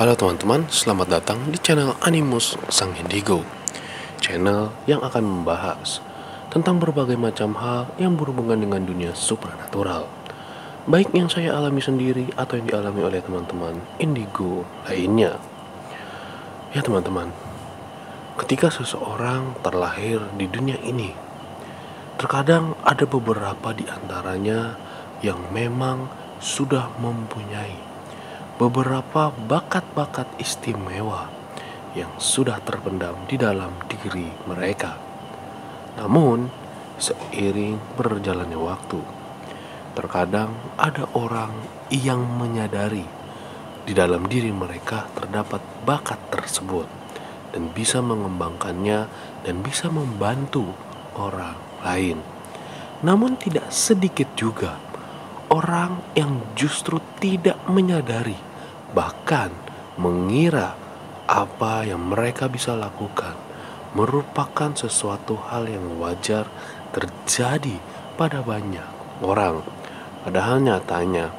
Halo teman-teman, selamat datang di channel Animus Sang Indigo. Channel yang akan membahas tentang berbagai macam hal yang berhubungan dengan dunia supranatural, baik yang saya alami sendiri atau yang dialami oleh teman-teman indigo lainnya. Ya teman-teman, ketika seseorang terlahir di dunia ini, terkadang ada beberapa di antaranya yang memang sudah mempunyai beberapa bakat-bakat istimewa yang sudah terpendam di dalam diri mereka. Namun, seiring berjalannya waktu, terkadang ada orang yang menyadari di dalam diri mereka terdapat bakat tersebut dan bisa mengembangkannya dan bisa membantu orang lain. Namun tidak sedikit juga orang yang justru tidak menyadari, bahkan mengira apa yang mereka bisa lakukan merupakan sesuatu hal yang wajar terjadi pada banyak orang. Padahal nyatanya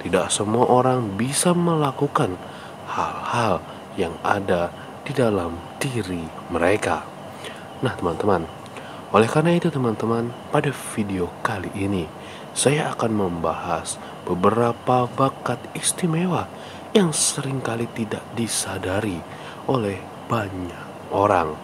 tidak semua orang bisa melakukan hal-hal yang ada di dalam diri mereka. Nah teman-teman, oleh karena itu teman-teman, pada video kali ini saya akan membahas beberapa bakat istimewa yang seringkali tidak disadari oleh banyak orang.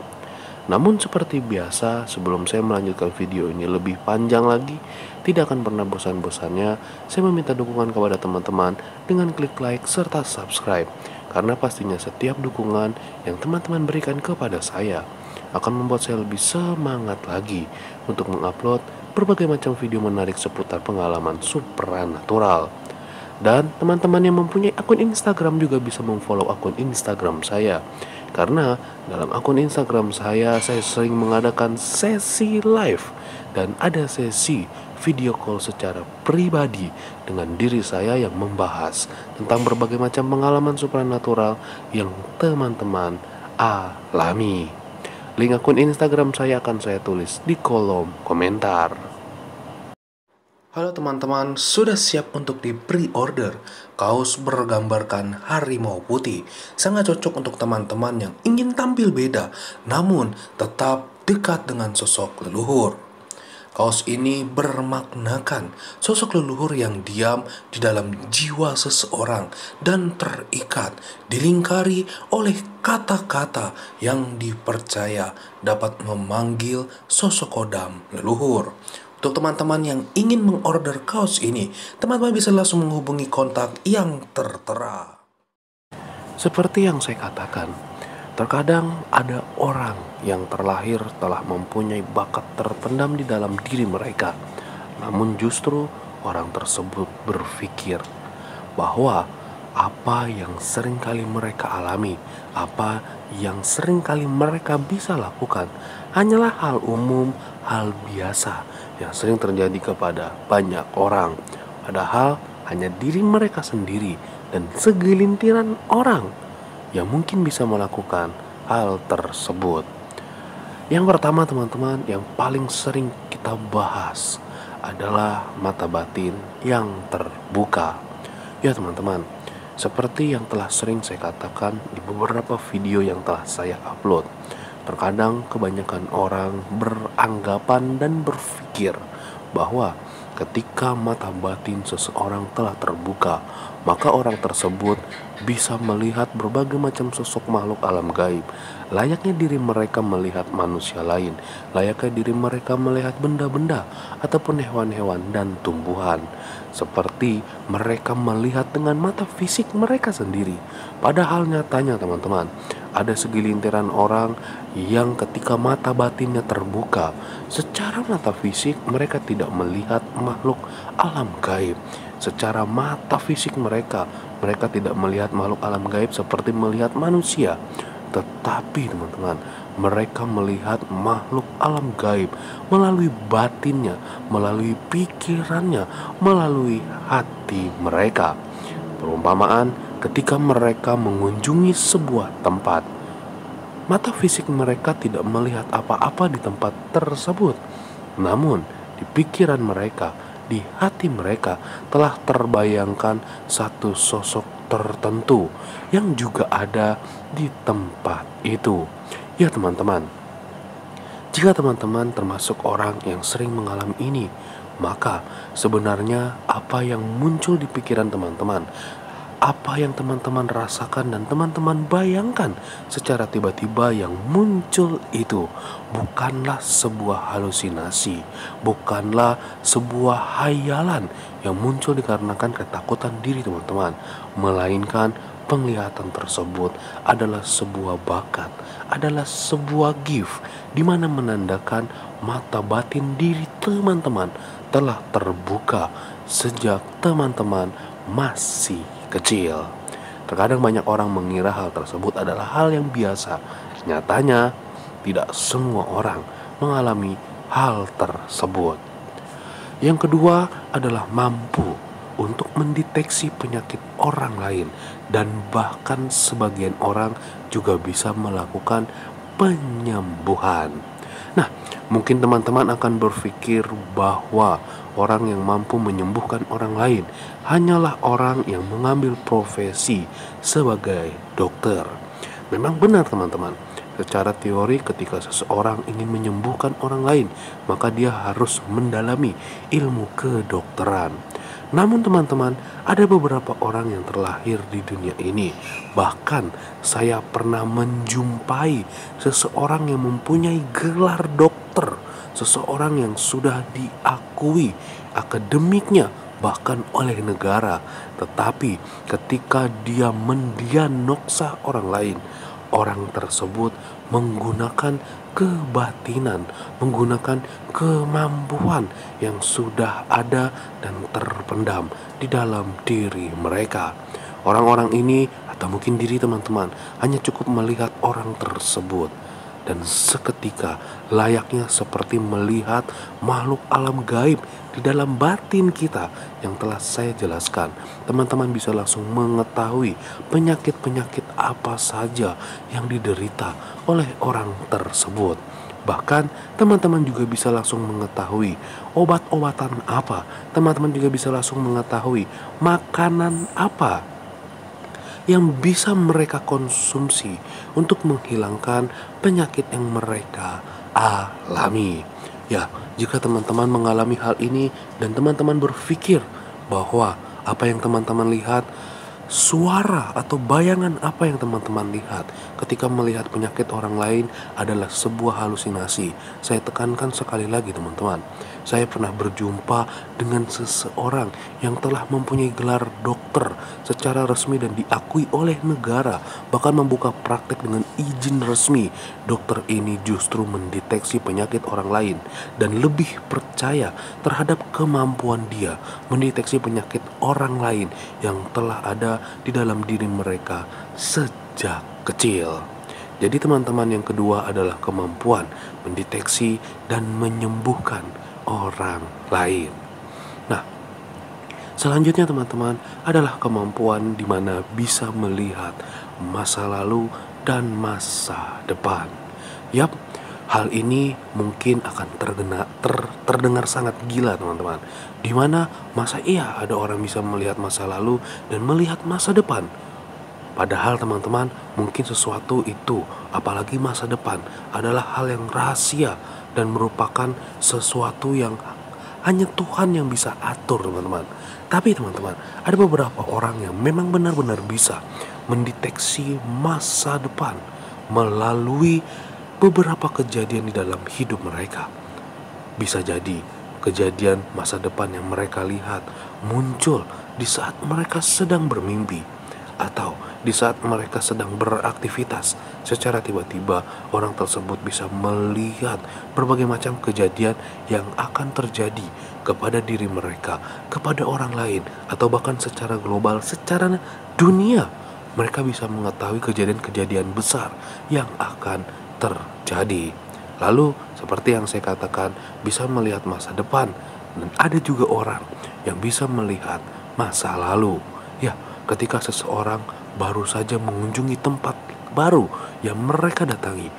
Namun seperti biasa, sebelum saya melanjutkan video ini lebih panjang lagi, tidak akan pernah bosan-bosannya saya meminta dukungan kepada teman-teman dengan klik like serta subscribe. Karena pastinya setiap dukungan yang teman-teman berikan kepada saya akan membuat saya lebih semangat lagi untuk mengupload berbagai macam video menarik seputar pengalaman supranatural. Dan teman-teman yang mempunyai akun Instagram juga bisa memfollow akun Instagram saya. Karena dalam akun Instagram saya sering mengadakan sesi live dan ada sesi video call secara pribadi dengan diri saya yang membahas tentang berbagai macam pengalaman supranatural yang teman-teman alami. Link akun Instagram saya akan saya tulis di kolom komentar. Halo teman-teman, sudah siap untuk di pre-order kaos bergambarkan harimau putih? Sangat cocok untuk teman-teman yang ingin tampil beda, namun tetap dekat dengan sosok leluhur. Kaos ini bermaknakan sosok leluhur yang diam di dalam jiwa seseorang dan terikat, dilingkari oleh kata-kata yang dipercaya dapat memanggil sosok kodam leluhur. Untuk teman-teman yang ingin mengorder kaos ini, teman-teman bisa langsung menghubungi kontak yang tertera. Seperti yang saya katakan, terkadang ada orang yang terlahir telah mempunyai bakat terpendam di dalam diri mereka. Namun justru orang tersebut berpikir bahwa apa yang seringkali mereka alami, apa yang seringkali mereka bisa lakukan hanyalah hal umum, hal biasa yang sering terjadi kepada banyak orang. Padahal hanya diri mereka sendiri dan segelintiran orang yang mungkin bisa melakukan hal tersebut. Yang pertama teman-teman, yang paling sering kita bahas adalah mata batin yang terbuka. Ya teman-teman, seperti yang telah sering saya katakan di beberapa video yang telah saya upload, terkadang kebanyakan orang beranggapan dan berpikir bahwa ketika mata batin seseorang telah terbuka, maka orang tersebut bisa melihat berbagai macam sosok makhluk alam gaib. Layaknya diri mereka melihat manusia lain, layaknya diri mereka melihat benda-benda ataupun hewan-hewan dan tumbuhan. Seperti mereka melihat dengan mata fisik mereka sendiri. Padahal nyatanya teman-teman, ada segelintiran orang yang ketika mata batinnya terbuka, secara mata fisik mereka tidak melihat makhluk alam gaib. Secara mata fisik mereka tidak melihat makhluk alam gaib seperti melihat manusia. Tetapi teman-teman, mereka melihat makhluk alam gaib melalui batinnya, melalui pikirannya, melalui hati mereka. Perumpamaan, ketika mereka mengunjungi sebuah tempat, mata fisik mereka tidak melihat apa-apa di tempat tersebut. Namun, di pikiran mereka, di hati mereka telah terbayangkan satu sosok tertentu yang juga ada di tempat itu. Ya teman-teman, jika teman-teman termasuk orang yang sering mengalami ini, maka sebenarnya apa yang muncul di pikiran teman-teman, apa yang teman-teman rasakan dan teman-teman bayangkan secara tiba-tiba yang muncul itu bukanlah sebuah halusinasi, bukanlah sebuah hayalan yang muncul dikarenakan ketakutan diri teman-teman, melainkan penglihatan tersebut adalah sebuah bakat, adalah sebuah gift, di mana menandakan mata batin diri teman-teman telah terbuka sejak teman-teman masih kecil. Terkadang banyak orang mengira hal tersebut adalah hal yang biasa. Nyatanya, tidak semua orang mengalami hal tersebut. Yang kedua adalah mampu untuk mendeteksi penyakit orang lain, dan bahkan sebagian orang juga bisa melakukan penyembuhan. Nah, mungkin teman-teman akan berpikir bahwa orang yang mampu menyembuhkan orang lain hanyalah orang yang mengambil profesi sebagai dokter. Memang benar teman-teman, secara teori ketika seseorang ingin menyembuhkan orang lain, maka dia harus mendalami ilmu kedokteran. Namun teman-teman, ada beberapa orang yang terlahir di dunia ini. Bahkan saya pernah menjumpai seseorang yang mempunyai gelar dokter, seseorang yang sudah diakui akademiknya bahkan oleh negara. Tetapi ketika dia mendiagnosa orang lain, orang tersebut menggunakan kebatinan, menggunakan kemampuan yang sudah ada dan terpendam di dalam diri mereka. Orang-orang ini atau mungkin diri teman-teman hanya cukup melihat orang tersebut, dan seketika layaknya seperti melihat makhluk alam gaib di dalam batin kita yang telah saya jelaskan, teman-teman bisa langsung mengetahui penyakit-penyakit apa saja yang diderita oleh orang tersebut. Bahkan teman-teman juga bisa langsung mengetahui obat-obatan apa, teman-teman juga bisa langsung mengetahui makanan apa yang bisa mereka konsumsi untuk menghilangkan penyakit yang mereka alami. Ya, jika teman-teman mengalami hal ini dan teman-teman berpikir bahwa apa yang teman-teman lihat, suara atau bayangan apa yang teman-teman lihat ketika melihat penyakit orang lain adalah sebuah halusinasi, saya tekankan sekali lagi teman-teman, saya pernah berjumpa dengan seseorang yang telah mempunyai gelar dokter secara resmi dan diakui oleh negara, bahkan membuka praktek dengan izin resmi. Dokter ini justru mendeteksi penyakit orang lain dan lebih percaya terhadap kemampuan dia mendeteksi penyakit orang lain yang telah ada di dalam diri mereka sejak kecil. Jadi teman-teman, yang kedua adalah kemampuan mendeteksi dan menyembuhkan orang lain. Nah, selanjutnya teman-teman adalah kemampuan di mana bisa melihat masa lalu dan masa depan. Yap, hal ini mungkin akan terdengar sangat gila teman-teman. Di mana masa iya ada orang bisa melihat masa lalu dan melihat masa depan? Padahal teman-teman, mungkin sesuatu itu, apalagi masa depan, adalah hal yang rahasia dan merupakan sesuatu yang hanya Tuhan yang bisa atur teman-teman. Tapi teman-teman, ada beberapa orang yang memang benar-benar bisa mendeteksi masa depan melalui beberapa kejadian di dalam hidup mereka. Bisa jadi kejadian masa depan yang mereka lihat muncul di saat mereka sedang bermimpi, atau di saat mereka sedang beraktivitas. Secara tiba-tiba orang tersebut bisa melihat berbagai macam kejadian yang akan terjadi kepada diri mereka, kepada orang lain, atau bahkan secara global, secara dunia. Mereka bisa mengetahui kejadian-kejadian besar yang akan terjadi. Lalu seperti yang saya katakan, bisa melihat masa depan. Dan ada juga orang yang bisa melihat masa lalu. Ya, ketika seseorang baru saja mengunjungi tempat baru yang mereka datangi,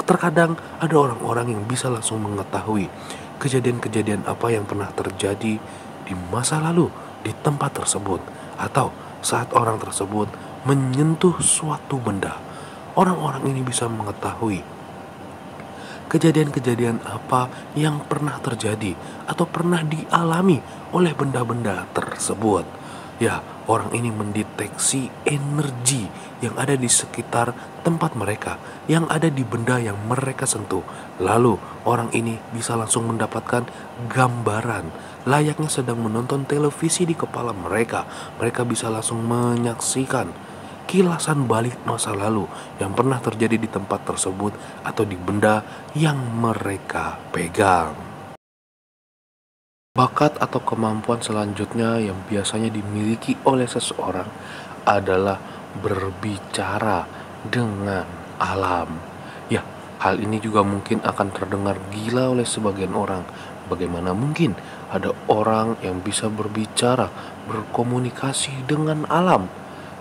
terkadang ada orang-orang yang bisa langsung mengetahui kejadian-kejadian apa yang pernah terjadi di masa lalu di tempat tersebut. Atau saat orang tersebut menyentuh suatu benda, orang-orang ini bisa mengetahui kejadian-kejadian apa yang pernah terjadi atau pernah dialami oleh benda-benda tersebut. Ya, orang ini mendeteksi energi yang ada di sekitar tempat mereka, yang ada di benda yang mereka sentuh. Lalu, orang ini bisa langsung mendapatkan gambaran layaknya sedang menonton televisi di kepala mereka. Mereka bisa langsung menyaksikan kilasan balik masa lalu yang pernah terjadi di tempat tersebut atau di benda yang mereka pegang. Bakat atau kemampuan selanjutnya yang biasanya dimiliki oleh seseorang adalah berbicara dengan alam. Ya, hal ini juga mungkin akan terdengar gila oleh sebagian orang. Bagaimana mungkin ada orang yang bisa berbicara, berkomunikasi dengan alam?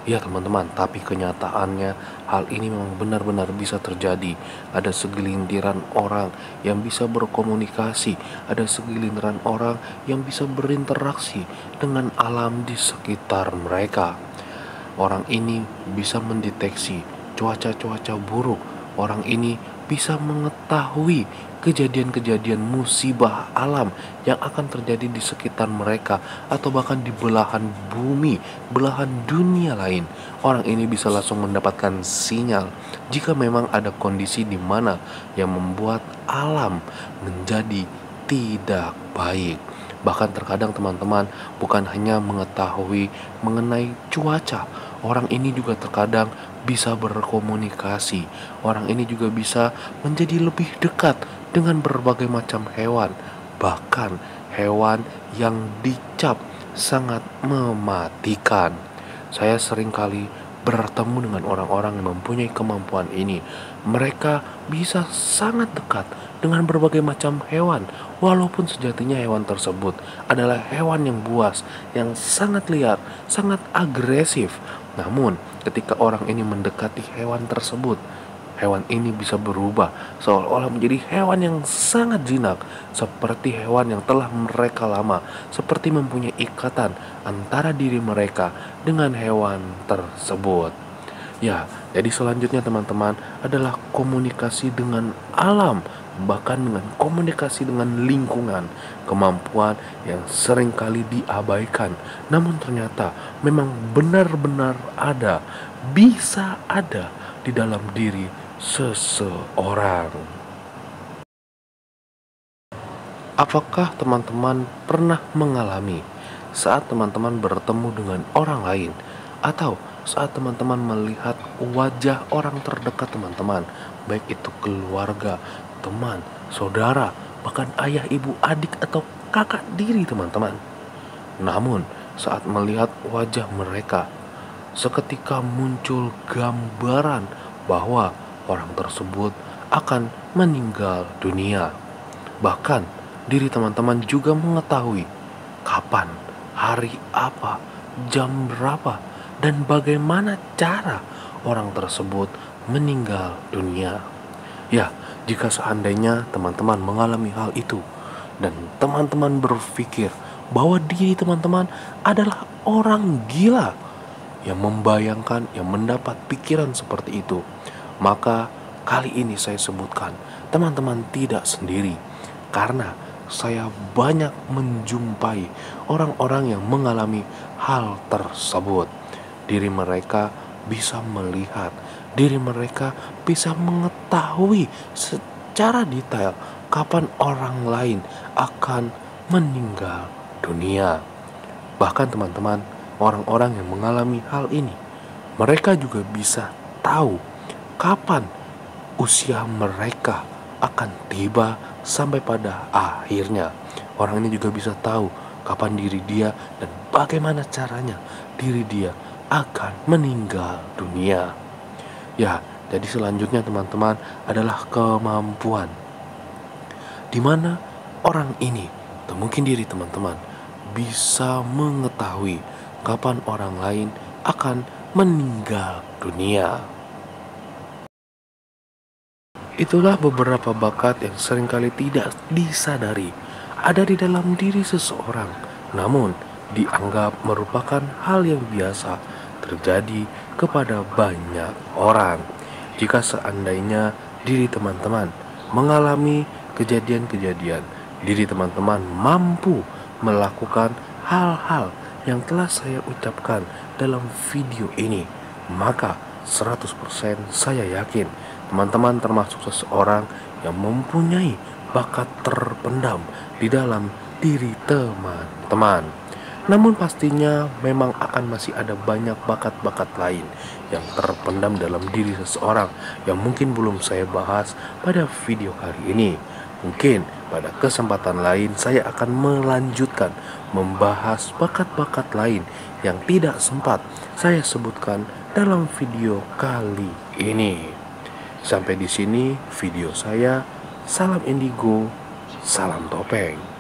Ya teman-teman, tapi kenyataannya hal ini memang benar-benar bisa terjadi. Ada segelintiran orang yang bisa berkomunikasi, ada segelintiran orang yang bisa berinteraksi dengan alam di sekitar mereka. Orang ini bisa mendeteksi cuaca-cuaca buruk. Orang ini bisa mengetahui kejadian-kejadian musibah alam yang akan terjadi di sekitar mereka atau bahkan di belahan bumi, belahan dunia lain. Orang ini bisa langsung mendapatkan sinyal jika memang ada kondisi di mana yang membuat alam menjadi tidak baik. Bahkan terkadang teman-teman bukan hanya mengetahui mengenai cuaca, orang ini juga terkadang bisa berkomunikasi. Orang ini juga bisa menjadi lebih dekat dengan berbagai macam hewan, bahkan hewan yang dicap sangat mematikan. Saya seringkali bertemu dengan orang-orang yang mempunyai kemampuan ini. Mereka bisa sangat dekat dengan berbagai macam hewan, walaupun sejatinya hewan tersebut adalah hewan yang buas, yang sangat liar, sangat agresif. Namun, ketika orang ini mendekati hewan tersebut, hewan ini bisa berubah seolah-olah menjadi hewan yang sangat jinak, seperti hewan yang telah mereka lama, seperti mempunyai ikatan antara diri mereka dengan hewan tersebut. Ya, jadi selanjutnya teman-teman adalah komunikasi dengan alam, bahkan dengan komunikasi dengan lingkungan, kemampuan yang seringkali diabaikan, namun ternyata memang benar-benar ada, bisa ada di dalam diri seseorang. Apakah teman-teman pernah mengalami saat teman-teman bertemu dengan orang lain, atau saat teman-teman melihat wajah orang terdekat teman-teman, baik itu keluarga, teman, saudara, bahkan ayah, ibu, adik, atau kakak diri teman-teman. Namun saat melihat wajah mereka, seketika muncul gambaran bahwa orang tersebut akan meninggal dunia. Bahkan diri teman-teman juga mengetahui kapan, hari apa, jam berapa, dan bagaimana cara orang tersebut meninggal dunia. Ya, jika seandainya teman-teman mengalami hal itu dan teman-teman berpikir bahwa diri teman-teman adalah orang gila yang membayangkan, yang mendapat pikiran seperti itu, maka kali ini saya sebutkan, teman-teman tidak sendiri. Karena saya banyak menjumpai orang-orang yang mengalami hal tersebut. Diri mereka bisa melihat, diri mereka bisa mengetahui secara detail kapan orang lain akan meninggal dunia. Bahkan teman-teman, orang-orang yang mengalami hal ini, mereka juga bisa tahu kapan usia mereka akan tiba sampai pada akhirnya. Orang ini juga bisa tahu kapan diri dia dan bagaimana caranya diri dia akan meninggal dunia. Ya, jadi selanjutnya teman-teman adalah kemampuan di mana orang ini, atau mungkin diri teman-teman, bisa mengetahui kapan orang lain akan meninggal dunia. Itulah beberapa bakat yang seringkali tidak disadari ada di dalam diri seseorang. Namun, dianggap merupakan hal yang biasa terjadi kepada banyak orang. Jika seandainya diri teman-teman mengalami kejadian-kejadian, diri teman-teman mampu melakukan hal-hal yang telah saya ucapkan dalam video ini, maka 100% saya yakin teman-teman termasuk seseorang yang mempunyai bakat terpendam di dalam diri teman-teman. Namun pastinya memang akan masih ada banyak bakat-bakat lain yang terpendam dalam diri seseorang yang mungkin belum saya bahas pada video kali ini. Mungkin pada kesempatan lain saya akan melanjutkan membahas bakat-bakat lain yang tidak sempat saya sebutkan dalam video kali ini. Sampai di sini video saya. Salam indigo, salam topeng.